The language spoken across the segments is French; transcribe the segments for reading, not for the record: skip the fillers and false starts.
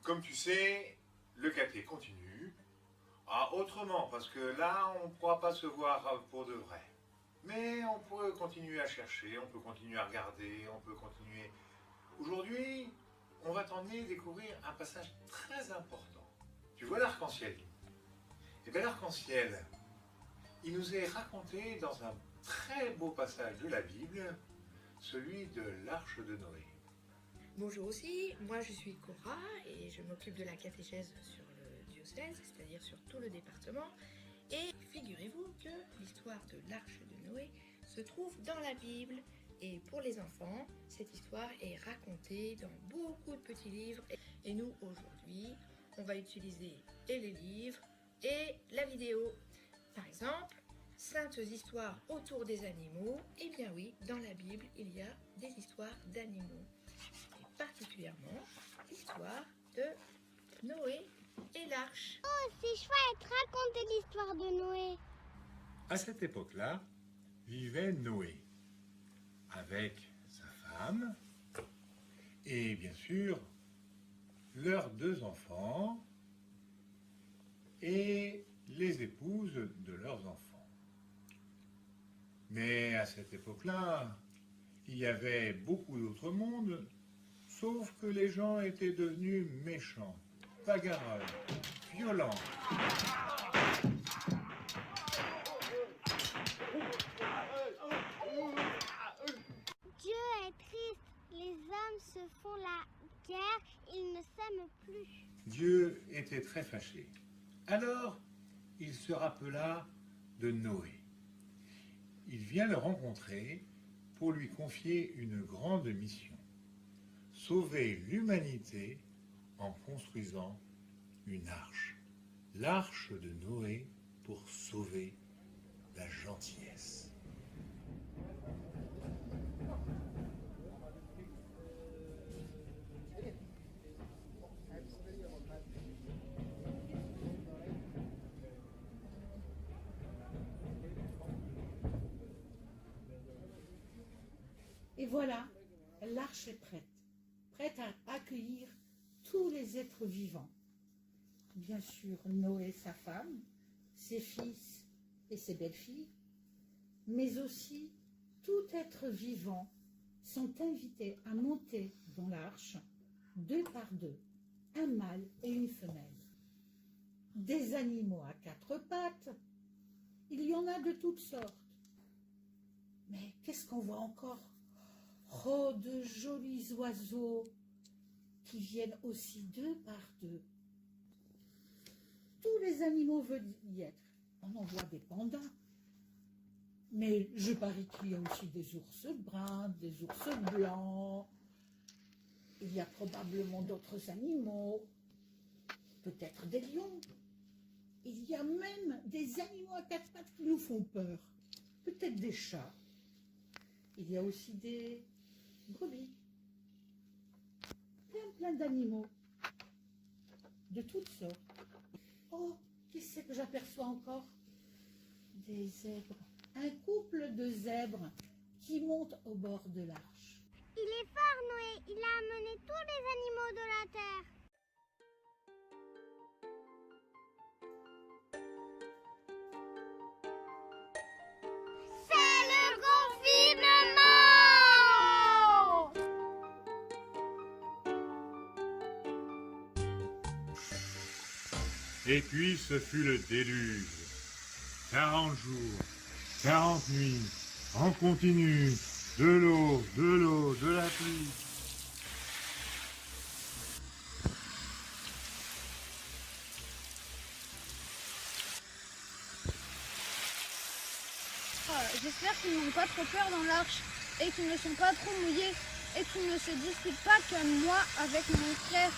Comme tu sais, le caté continue. Ah, autrement, parce que là, on ne pourra pas se voir pour de vrai. Mais on peut continuer à chercher, on peut continuer à regarder, on peut continuer... Aujourd'hui, on va t'emmener découvrir un passage très important. Tu vois l'arc-en-ciel? Et bien l'arc-en-ciel, il nous est raconté dans un très beau passage de la Bible, celui de l'Arche de Noé. Bonjour aussi, moi je suis Cora et je m'occupe de la catéchèse sur le diocèse, c'est-à-dire sur tout le département. Et figurez-vous que l'histoire de l'Arche de Noé se trouve dans la Bible. Et pour les enfants, cette histoire est racontée dans beaucoup de petits livres. Et nous, aujourd'hui, on va utiliser et les livres et la vidéo. Par exemple, saintes histoires autour des animaux. Eh bien oui, dans la Bible, il y a des histoires d'animaux. Et particulièrement l'histoire de Noé et l'arche. Oh, c'est chouette, racontez l'histoire de Noé. À cette époque-là, vivait Noé avec sa femme et bien sûr leurs 2 enfants et les épouses de leurs enfants. Mais à cette époque-là, il y avait beaucoup d'autres mondes, sauf que les gens étaient devenus méchants, bagarreurs, violents. Dieu est triste, les hommes se font la guerre, ils ne s'aiment plus. Dieu était très fâché. Alors, il se rappela de Noé. Il vient le rencontrer pour lui confier une grande mission. Sauver l'humanité en construisant une arche. L'arche de Noé pour sauver la gentillesse. Et voilà, l'arche est prête à accueillir tous les êtres vivants. Bien sûr, Noé, sa femme, ses fils et ses belles-filles, mais aussi tout être vivant sont invités à monter dans l'arche 2 par 2, un mâle et une femelle. Des animaux à 4 pattes, il y en a de toutes sortes. Mais qu'est-ce qu'on voit encore? Oh, de jolis oiseaux qui viennent aussi 2 par 2. Tous les animaux veulent y être. On en voit des pandas. Mais je parie qu'il y a aussi des ours bruns, des ours blancs. Il y a probablement d'autres animaux. Peut-être des lions. Il y a même des animaux à 4 pattes qui nous font peur. Peut-être des chats. Il y a aussi des brebis. Plein d'animaux. De toutes sortes. Oh, qui c'est que j'aperçois encore? Des zèbres. Un couple de zèbres qui montent au bord de l'arche. Il est fort, Noé, il a amené tous les animaux de la terre. C'est le confinement! Et puis ce fut le déluge. 40 jours, 40 nuits, en continu, de l'eau, de la pluie. J'espère qu'ils n'ont pas trop peur dans l'arche et qu'ils ne sont pas trop mouillés et qu'ils ne se disputent pas comme moi avec mon frère.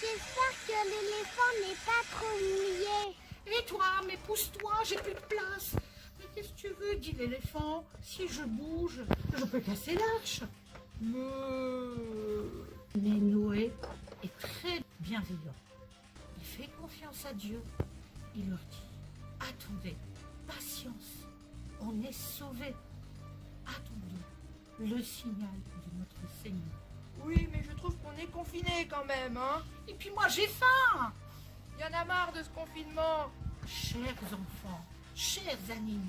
J'espère que l'éléphant n'est pas trop mouillé. Et toi, mais pousse-toi, j'ai plus de place. Mais qu'est-ce que tu veux, dit l'éléphant? Si je bouge, je peux casser l'arche. Mais Noé est très bienveillant. Il fait confiance à Dieu. Il leur dit, attendez, patience, on est sauvés. Attendons le signal de de notre Seigneur. Oui, mais je trouve qu'on est confinés quand même, hein. Et puis moi j'ai faim. Y en a marre de ce confinement. Chers enfants, chers animaux,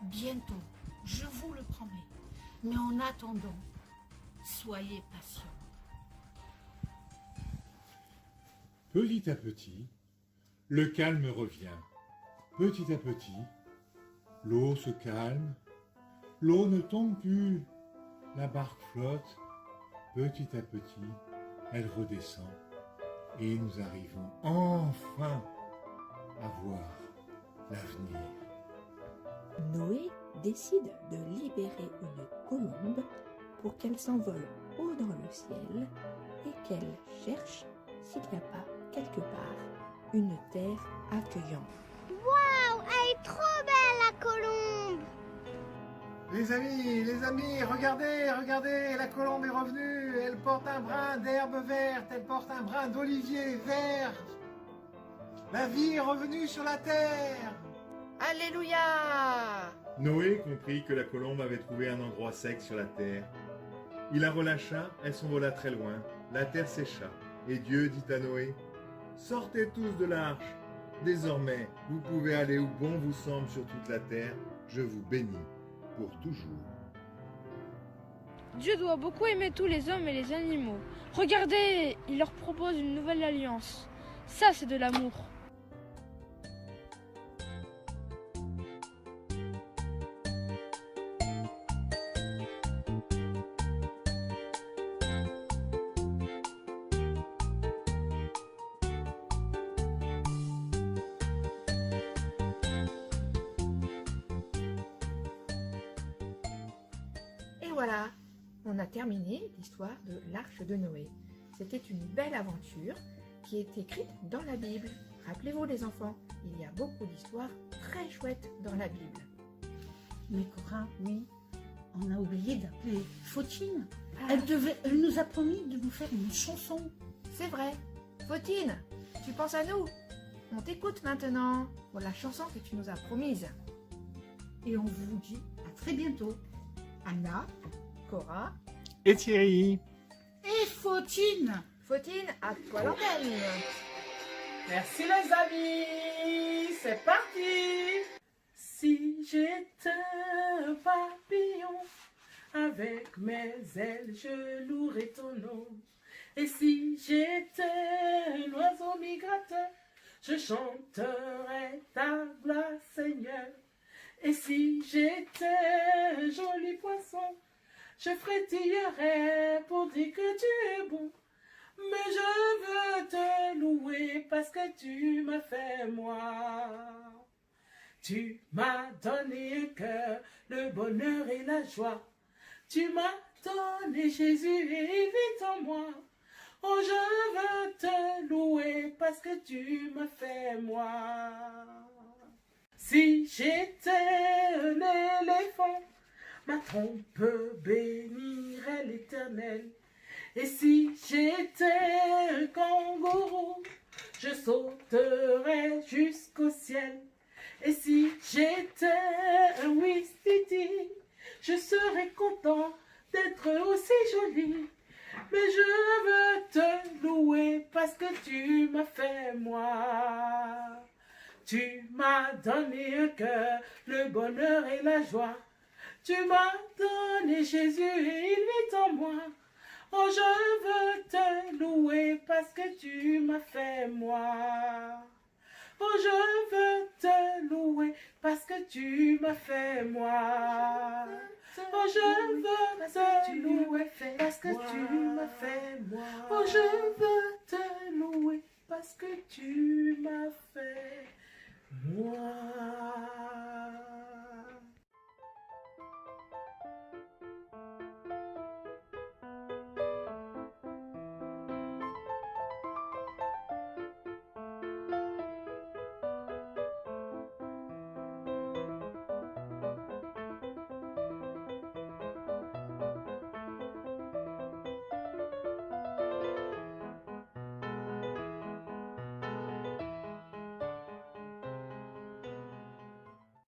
bientôt, je vous le promets. Mais en attendant, soyez patients. Petit à petit, le calme revient. Petit à petit, l'eau se calme, l'eau ne tombe plus, la barque flotte. Petit à petit, elle redescend et nous arrivons enfin à voir l'avenir. Noé décide de libérer une colombe pour qu'elle s'envole haut dans le ciel et qu'elle cherche s'il n'y a pas quelque part une terre accueillante. Waouh, elle est trop belle la colombe. Les amis, regardez, la colombe est revenue. Elle porte un brin d'herbe verte, elle porte un brin d'olivier vert. La vie est revenue sur la terre. Alléluia. Noé comprit que la colombe avait trouvé un endroit sec sur la terre. Il la relâcha, elle s'envola très loin, la terre sécha, et Dieu dit à Noé, « Sortez tous de l'arche. Désormais, vous pouvez aller où bon vous semble sur toute la terre. Je vous bénis pour toujours. » Dieu doit beaucoup aimer tous les hommes et les animaux. Regardez, il leur propose une nouvelle alliance. Ça, c'est de l'amour. Et voilà, on a terminé l'histoire de l'Arche de Noé. C'était une belle aventure qui est écrite dans la Bible. Rappelez-vous les enfants, il y a beaucoup d'histoires très chouettes dans la Bible. Mais Cora, oui, on a oublié d'appeler Fautine. Ah, Elle nous a promis de nous faire une chanson. c'est vrai. Fautine, tu penses à nous? On t'écoute maintenant pour la chanson que tu nous as promise. Et on vous dit à très bientôt. Anna Cora, Et Thierry. et Fautine. Fautine, à toi l'antenne. Merci les amis, c'est parti. Si j'étais un papillon, avec mes ailes je louerais ton nom. Et si j'étais un oiseau migrateur, je chanterais ta gloire Seigneur. Et si j'étais un joli poisson, je frétillerais pour dire que tu es bon. Mais je veux te louer parce que tu m'as fait moi. Tu m'as donné un cœur, le bonheur et la joie. Tu m'as donné Jésus et il vit en moi. Oh, je veux te louer parce que tu m'as fait moi. Si j'étais un éléphant, ma trompe bénirait l'Éternel. Et si j'étais un kangourou, je sauterais jusqu'au ciel. Et si j'étais un ouistiti, je serais content d'être aussi jolie. Mais je veux te louer parce que tu m'as fait moi. Tu m'as donné un cœur, le bonheur et la joie. Tu m'as donné Jésus et il vit en moi. Oh, je veux te louer parce que tu m'as fait moi. Oh, je veux te louer parce que tu m'as fait moi. Oh, je veux te louer parce que tu m'as fait moi. Oh, je veux te louer parce que tu m'as fait moi.